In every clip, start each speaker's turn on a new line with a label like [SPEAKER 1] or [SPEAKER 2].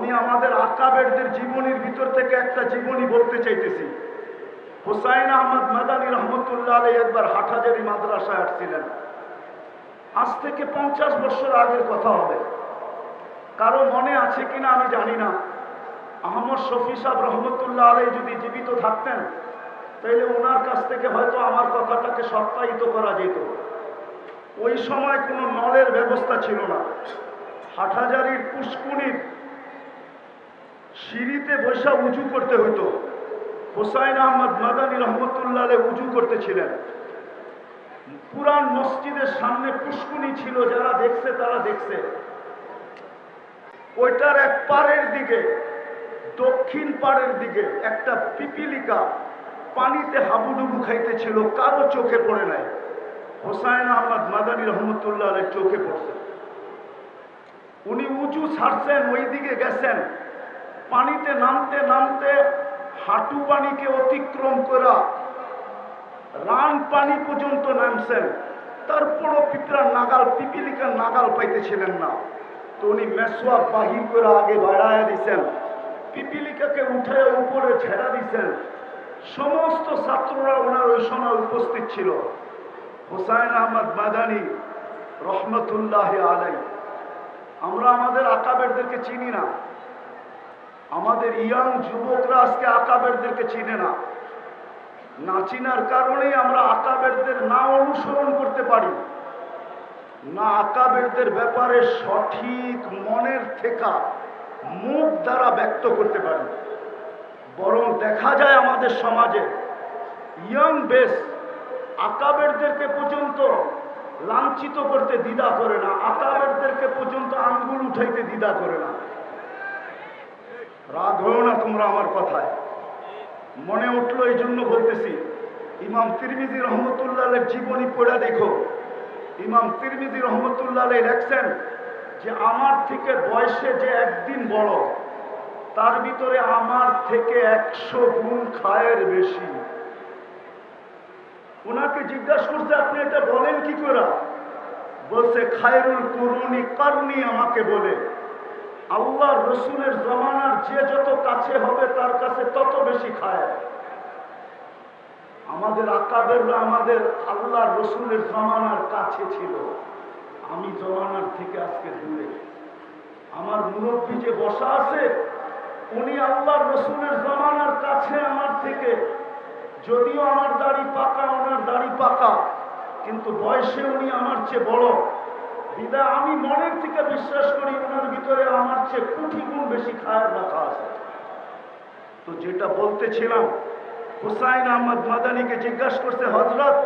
[SPEAKER 1] আমি আমাদের আকাবেরদের জীবনীর ভিতর থেকে একটা জীবনী বলতে চাইতেছি। হুসাইন আহমদ মাদানী রহমতুল্লাহ আলাইহি একবার হাটহাজারী মাদ্রাসায় আসছিলেন। আজ থেকে 50 বছর আগের কথা হবে। কারো মনে আছে কিনা আমি জানি না। আহমদ শফি সাহেব রহমতুল্লাহ আলাইহি যদি জীবিত থাকতেন তাহলে ওনার কাছ থেকে হয়তো আমার কথাটাকে সত্যায়িত করা যেত। ওই সময় কোনো নলের ব্যবস্থা ছিল না। হাটহাজারীর পুষ্কুনির সিঁড়িতে বসে উজু করতে হইতো। হুসাইন আহমদ মাদানী রহমতুল্লাহ আলাইহি উজু করতেছিলেন। পুরান মসজিদের সামনে পুষ্কুনি ছিল, যারা দেখছে তারা দেখছে। ওইটার এক পাড়ের দিকে, দক্ষিণ পাড়ের দিকে একটা পিপিলিকা পানিতে হাবুডুবু খাইতেছিল, কারো চোখে পড়ে নাই। হুসাইন আহমদ মাদানী রহমতুল্লাহ আলাইহি চোখে পড়ছে। উনি উঁচু ছাড়ছেন, ওই দিকে গেছেন। পানিতে নামতে নামতে হাঁটু পানিকে অতিক্রম করা রান পানি পর্যন্ত নামছেন। তারপরও পিপিলিকার নাগাল পাইতেছিলেন না। তো উনি মেসওয়াক বাহির করে আগে বাড়াইয়া দিচ্ছেন, পিপিলিকাকে উঠে উপরে ছেড়া দিচ্ছেন। সমস্ত ছাত্ররা ওনার ওই সময় উপস্থিত ছিল। হুসাইন আহমদ মাদানী রহমতুল্লাহ আলাইহি। আমরা আমাদের আকাবেরদেরকে চিনি না। আমাদের ইয়াং যুবকরা আজকে আকাবেরদেরকে চিনে না। না চিনার কারণেই আমরা আকাবেরদের না অনুসরণ করতে পারি না, আকাবেরদের ব্যাপারে সঠিক মনের থেকে মুখ দ্বারা ব্যক্ত করতে পারি। বরং দেখা যায় আমাদের সমাজে ইয়াং বেস আকাবেরদেরকে পর্যন্ত লাঞ্ছিত করতে দ্বিধা করে না, আকাবেরদেরকে পর্যন্ত আঙ্গুল উঠাইতে দ্বিধা করে না। রাগ হয়েও না তোমরা আমার কথায়। মনে উঠলো এই জন্য বলতেছি। ইমাম তিরমিজি রহমতুল্লাহ আলাইহির জীবনী পড়া দেখো। ইমাম তিরমিজি রহমতুল্লাহ আলাইহি লেখছেন যে আমার থেকে বয়সে যে একদিন বড়, তার ভিতরে আমার থেকে 100 গুণ খায়ের বেশি। ওনাকে জিজ্ঞাসা করছে আপনি এটা বলেন কি করে? বলছে খায়রুল কুরুনি কারনি, আমাকে বলে আল্লাহর রসুলের জমানার যে যত কাছে হবে তার কাছে তত বেশি খায়। আমাদের আকাবেররা আমাদের আল্লাহর রসুলের জমানার কাছে ছিল, আমি জমানার থেকে আজকে দূরে। আমার মুরব্বী যে বসা আছে উনি আল্লাহর রসুলের জমানার কাছে আমার থেকে। যদিও আমার দাড়ি পাকা, ওনার দাড়ি পাকা, কিন্তু বয়সে উনি আমার চেয়ে বড়। বিদায় আমি মনের থেকে বিশ্বাস করি ওনার ভিতরে আমার চেয়ে কোটি গুণ বেশি খায়ের রাখা আছে। তো যেটা বলতেছিলাম, হুসাইন আহমদ মাদানীকে জিজ্ঞাসা করছে হযরত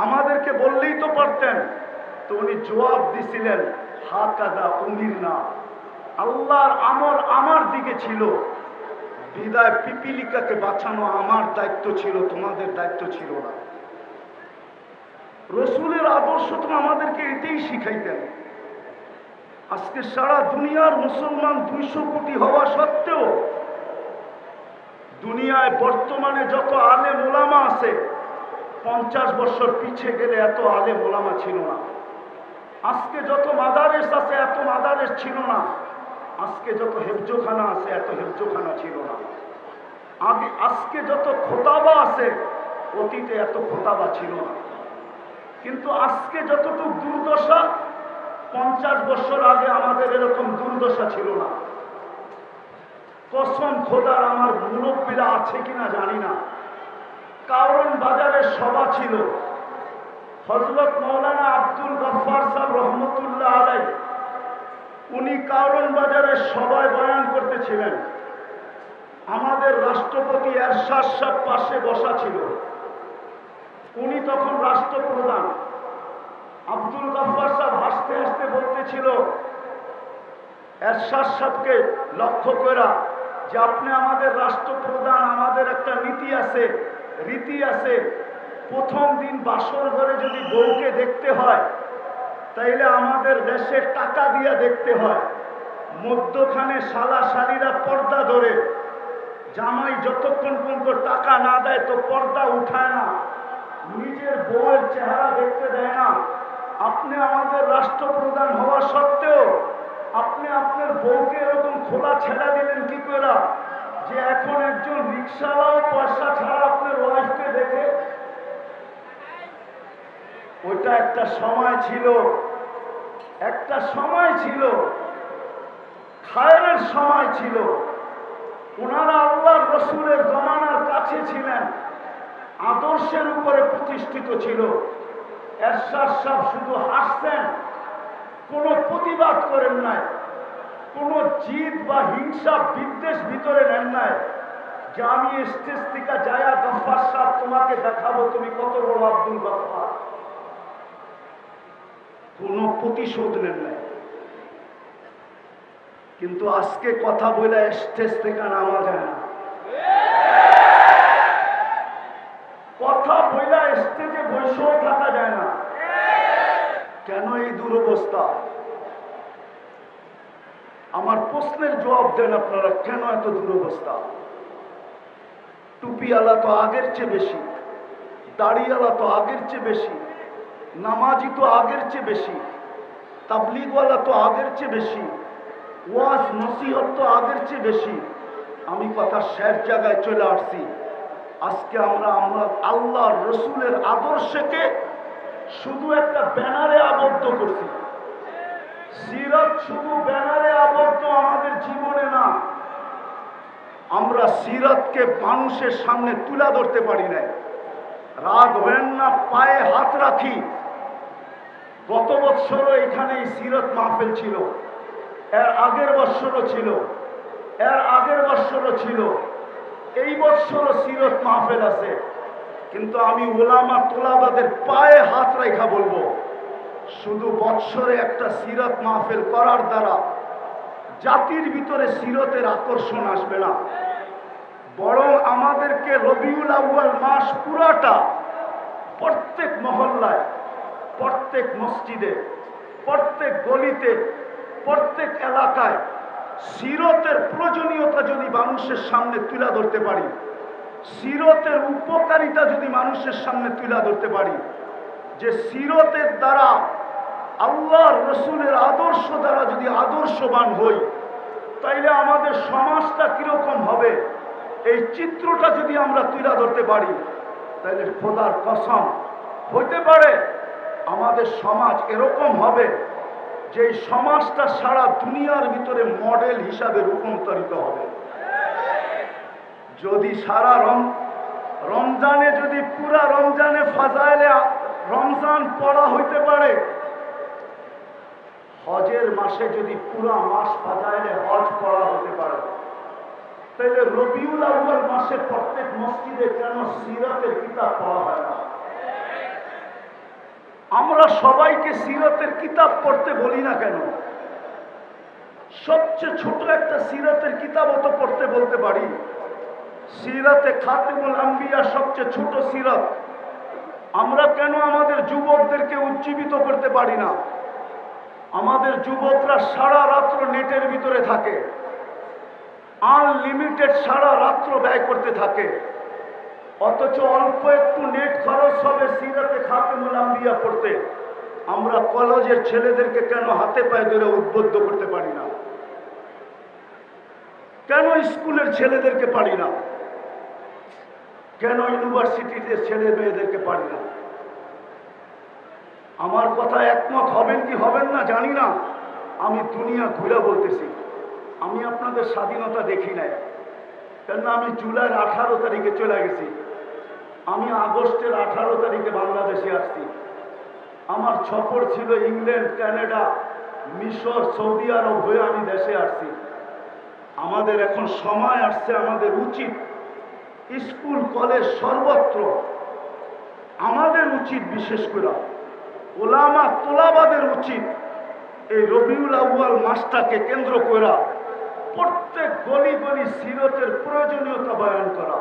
[SPEAKER 1] আমাদেরকে বললেই তো পারতেন। তো উনি জবাব দিছিলেন হাকাদা উমিরনা, আল্লাহর আমর আমার দিকে ছিল। বিদায় পিপিলিকাকে বাঁচানো আমার দায়িত্ব ছিল, তোমাদের দায়িত্ব ছিল না। রসুলের আদর্শ তো আমাদেরকে এটাই শিখাইতেন। আজকে সারা দুনিয়ার মুসলমান 200 কোটি হওয়া সত্ত্বেও দুনিয়ায় বর্তমানে যত আলেম ওলামা আছে 50 বছর পিছিয়ে গেলে এত আলেম ওলামা ছিল না। আজকে যত মাদারেস আছে এত মাদারেস ছিল না। আজকে যত হেফজোখানা আছে এত হেফজোখানা ছিল না। আজকে যত খোতাবা আছে অতীতে এত খোতাবা ছিল না। কিন্তু আজকে যতটুকু দুর্দশা 50 বছর আগে আমাদের এরকম দুর্দশা ছিল না। কসম খোদার, আমার মুরব্বীরা আছে কিনা জানি না, কারণ বাজারে সভা ছিল। হযরত মাওলানা আব্দুল গফফার সাহেব রহমতুল্লাহ আলাইহি উনি কারণ বাজারের সভায় বয়ান করতেছিলেন। আমাদের রাষ্ট্রপতি এরশাদ সাহেব পাশে বসা ছিল। উনি তখন রাষ্ট্রপ্রধান। আব্দুল গফফার সাহেব হাসতে হাসতে বলতেছিল এরশাদ সাহেবকে লক্ষ্য করা যে আপনি আমাদের রাষ্ট্রপ্রধান, আমাদের একটা নীতি আছে, রীতি আছে। প্রথম দিন বাসর ঘরে যদি বউকে দেখতে হয় তাইলে আমাদের দেশে টাকা দিয়ে দেখতে হয়। মধ্যখানে শালা শালীরা পর্দা ধরে, জামাই যতক্ষণ পর্যন্ত টাকা না দেয় তো পর্দা উঠায় না, নিজের বউয়ের চেহারা দেখতে দেয় না। আপনি আমাদের রাষ্ট্রপ্রধান হওয়া সত্ত্বেও আপনি আপনার বউকে এরকম খোলা ছেড়া দিলেন কি করে যে এখন একজন রিক্সাওয়ালাও পয়সা ছাড়া আপনার ওয়াইফকে দেখে? ওইটা একটা সময় ছিল, একটা সময় ছিল, খায়রের সময় ছিল। ওনারা আল্লাহর রসুলের জমানার কাছে ছিলেন, আদর্শের উপরে প্রতিষ্ঠিত ছিল। এরশাদ সাহেব শুধু হাসতেন, কোনো প্রতিবাদ করেন নাই, কোনো জিদ বা হিংসা বিদ্বেষ ভিতরে নেন নাই যে আমি স্টেজ থেকে যায়া গফফার সাহেব তোমাকে দেখাবো তুমি কত বড় আব্দুল গফফার। কোনো প্রতিশোধ নেন নাই। কিন্তু আজকে কথা বলে স্টেজ থেকে নামা যায় না, কথা বইলা স্টেজে বসেও থাকা যায় না। কেন এই দুরবস্থা? আমার প্রশ্নের জবাব দেন আপনারা, কেন এত দুরবস্থা? টুপিওয়ালা তো আগের চেয়ে বেশি, দাড়িওয়ালা তো আগের চেয়ে বেশি, নামাজি তো আগের চেয়ে বেশি, তাবলিগওয়ালা তো আগের চেয়ে বেশি, ওয়াজ নসিহত তো আগের চেয়ে বেশি। আমি কথা শেষ জায়গায় চলে আসছি। আজকে আমরা আল্লাহর রসুলের আদর্শকে শুধু একটা ব্যানারে আবদ্ধ করছি। সিরাত শুধু ব্যানারে আবদ্ধ আমাদের জীবনে না। আমরা সিরাতকে মানুষের সামনে তুলে ধরতে পারি না। রাগ হবেন না, পায়ে হাত রাখি। গত বৎসরও এখানে সিরাত মাহফিল ছিল, এর আগের বৎসরও ছিল, এর আগের বৎসরও ছিল, এই বৎসরও সিরাত মাহফিল আছে। কিন্তু আমি ওলামা তোলাবাদের পায়ে হাত রেখা বলবো, শুধু বৎসরে একটা সিরাত মাহফিল করার দ্বারা জাতির ভিতরে সিরতের আকর্ষণ আসবে না, বরং আমাদেরকে রবিউল আউয়াল মাস পুরাটা প্রত্যেক মহল্লায়, প্রত্যেক মসজিদে, প্রত্যেক গলিতে, প্রত্যেক এলাকায় সিরতের প্রয়োজনীয়তা যদি মানুষের সামনে তুলে ধরতে পারি, সিরতের উপকারিতা যদি মানুষের সামনে তুলে ধরতে পারি, যে সিরতের দ্বারা আল্লাহর রসুলের আদর্শ দ্বারা যদি আদর্শবান হই, তাইলে আমাদের সমাজটা কিরকম হবে, এই চিত্রটা যদি আমরা তুলে ধরতে পারি, তাইলে খোদার কসম হইতে পারে আমাদের সমাজ এরকম হবে যে এই সমাজটা সারা দুনিয়ার ভিতরে মডেল হিসাবে রূপান্তরিত হবে। যদি সারা রমজানে যদি পুরা রমজানে ফাজাইলে রমজান পড়া হইতে পারে, হজের মাসে যদি পুরা মাস ফাজাইলে হজ পড়া হতে পারে, তাহলে রবিউল আউয়াল মাসে প্রত্যেক মসজিদে কেন সিরাতের কিতাব পড়া হয় না? আমরা সবাইকে সিরাতের কিতাব পড়তে বলি না কেন? সবচেয়ে ছোট একটা সিরাতের কিতাবও তো পড়তে বলতে পারি। সিরাতে খাতিমুল আম্বিয়া সবচেয়ে ছোট সিরাত, আমরা কেন আমাদের যুবকদেরকে উজ্জীবিত করতে পারি না? আমাদের যুবকরা সারা রাত্র নেটের ভিতরে থাকে, আনলিমিটেড সারা রাত্র ব্যয় করতে থাকে, অথচ অল্প একটু নেট খরচ হবে সিরাতে খাতিমুল আম্বিয়া পড়তে। আমরা কলেজের ছেলেদেরকে কেন হাতে পায়ে ধরে উদ্বুদ্ধ করতে পারি না? কেন স্কুলের ছেলেদেরকে পারি না? কেন ইউনিভার্সিটিতে ছেলে মেয়েদেরকে পারি না? আমার কথা একমত হবেন কি হবেন না জানি না। আমি দুনিয়া ঘুরে বলতেছি, আমি আপনাদের স্বাধীনতা দেখি নাই, কেননা আমি জুলাইয়ের 18 তারিখে চলে গেছি, আমি আগস্টের 18 তারিখে বাংলাদেশে আসছি। আমার সফর ছিল ইংল্যান্ড, কানাডা, মিশর, সৌদি আরব হয়ে আমি দেশে আসছি। আমাদের এখন সময় আসছে, আমাদের উচিত স্কুল কলেজ সর্বত্র আমাদের উচিত, বিশেষ করে ওলামা তোলাবাদের উচিত এই রবিউল আউয়াল মাসটাকে কেন্দ্র করে প্রত্যেক গলি গলি সিরতের প্রয়োজনীয়তা বয়ান করা,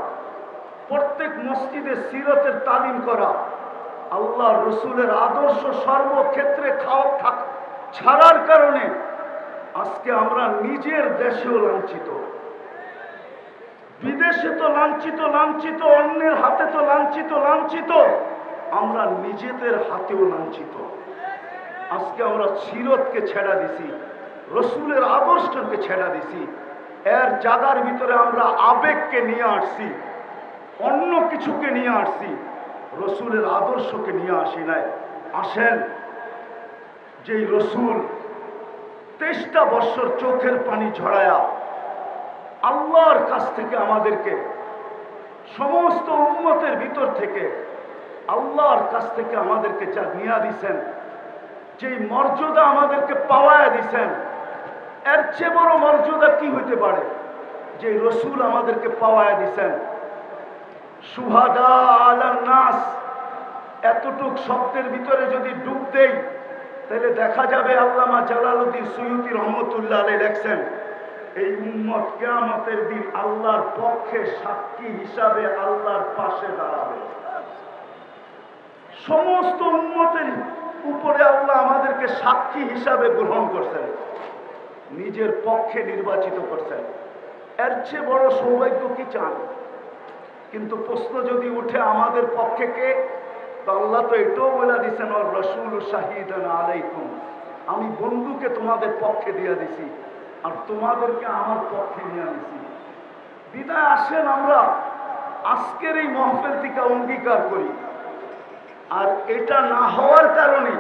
[SPEAKER 1] প্রত্যেক মসজিদে সিরতের তালিম করা, আল্লাহ রসুলের আদর্শ সর্বক্ষেত্রে ছাড়ার কারণে আজকে আমরা নিজের দেশেও লাঞ্ছিত, বিদেশে তো লাঞ্ছিত, লাঞ্ছিত অন্যের হাতে তো লাঞ্ছিত, লাঞ্ছিত আমরা নিজেদের হাতেও লাঞ্ছিত। আজকে আমরা সিরতকে ছেড়া দিছি, রসুলের আদর্শকে ছেড়া দিছি, এর জায়গার ভিতরে আমরা আবেগকে নিয়ে আসছি, অন্য কিছুকে নিয়ে আসছি, রসুলের আদর্শকে নিয়ে আসি নাই। আসেন, যেই রসুল 23টা বৎসর চোখের পানি ঝরায়া আল্লাহর কাছ থেকে আমাদেরকে, সমস্ত উম্মতের ভিতর থেকে আল্লাহর কাছ থেকে আমাদেরকে যা নিয়ে দিছেন, যেই মর্যাদা আমাদেরকে পাওয়ায় দিছেন, এর চেয়ে বড় মর্যাদা কি হইতে পারে? যে রসুল আমাদেরকে পাওয়ায় দিছেন। সুহাদা আলান নাস, এতটুক শব্দের ভিতরে যদি ডুব দেই তাহলে দেখা যাবে আল্লামা জালালউদ্দিন সুয়ুতী রহমতুল্লাহ আলাইহি লেখছেন, এই উম্মত কিয়ামতের দিন আল্লাহর পক্ষে সাক্ষী হিসাবে আল্লাহর পাশে দাঁড়াবে। সমস্ত উম্মতের উপরে আল্লাহ আমাদেরকে সাক্ষী হিসাবে গ্রহণ করছেন, নিজের পক্ষে নির্বাচিত করছেন। এর চেয়ে বড় সৌভাগ্য কি চান? কিন্তু প্রশ্ন যদি উঠে আমাদের পক্ষে কে, তো আল্লাহ তো এটাও বলে দিচ্ছেন, ওর রসুল শাহিদান আলাইকুম, আমি বন্ধুকে তোমাদের পক্ষে দিয়ে দিছি আর তোমাদেরকে আমার পক্ষে নিয়ে আনিছি। বিদায় আসেন আমরা আজকের এই মাহফিল থেকে অঙ্গীকার করি। আর এটা না হওয়ার কারণে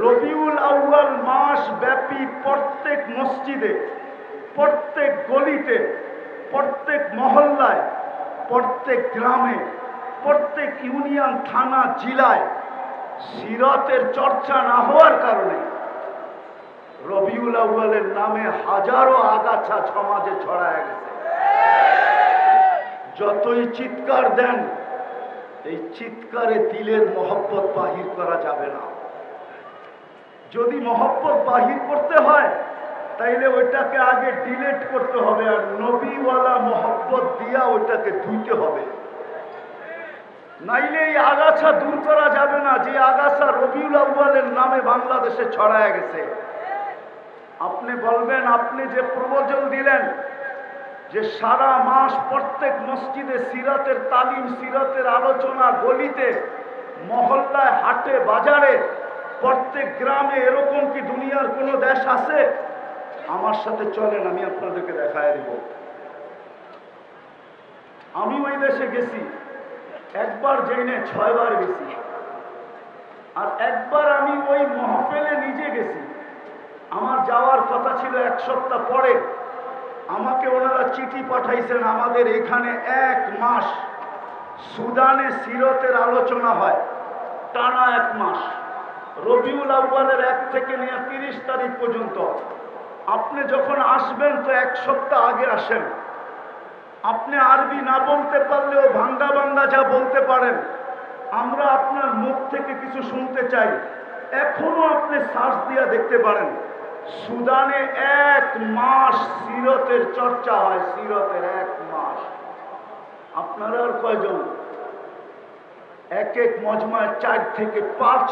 [SPEAKER 1] রবিউল আউয়াল মাস ব্যাপী প্রত্যেক মসজিদে, প্রত্যেক গলিতে, প্রত্যেক মহল্লায়, প্রত্যেক গ্রামে, প্রত্যেক ইউনিয়ন, থানা, জেলায় সিরাতের চর্চা না হওয়ার কারণে রবিউল আউয়ালের নামে হাজারো আগাছা সমাজে ছড়ায় গেছে। যতই চিৎকার দেন, এই চিৎকারে দিলের মহব্বত বাহির করা যাবে না। যদি মহব্বত বাহির করতে হয় তাইলে ওইটাকে আগে ডিলেট করতে হবে, আর নবীওয়ালা মহব্বত দিয়া ওইটাকে ধুইতে হবে। নাইলে এই আগাছা দূর করা যাবে না, যে আগাছা রবিউল আউয়ালের নামে বাংলাদেশে ছড়ায় গেছে। আপনি বলবেন, আপনি যে প্রবচন দিলেন যে সারা মাস প্রত্যেক মসজিদে সিরাতের তালিম, সিরাতের আলোচনা, গলিতে, মহল্লায়, হাটে, বাজারে, প্রত্যেক গ্রামে, এরকম কি দুনিয়ার কোনো দেশ আছে? আমার সাথে চলেন, আমি আপনাদেরকে দেখায় দিব। আমি ওই দেশে গেছি, একবার জেনে 6 বার গেছি। আর একবার আমি ওই মহফিলে নিজে গেছি। আমার যাওয়ার কথা ছিল 1 সপ্তাহ পরে। আমাকে ওনারা চিঠি পাঠাইছেন, আমাদের এখানে 1 মাস সুদানে সিরতের আলোচনা হয়, টানা 1 মাস, রবিউল আউয়ালের 1 থেকে নিয়ে 30 তারিখ পর্যন্ত। আপনি যখন আসবেন তো 1 সপ্তাহ আগে আসেন। আপনি আরবি না বলতে পারলেও ভাঙ্গা ভাঙ্গা যা বলতে পারেন, আমরা আপনার মুখ থেকে কিছু শুনতে চাই। এখনো আপনি সার্চ দিয়ে দেখতে পারেন, সুদানে 1 মাস সিরতের চর্চা হয়, সিরতের 1 মাস। আপনারা আর কয়জন? এক এক মজমায় 4 থেকে 5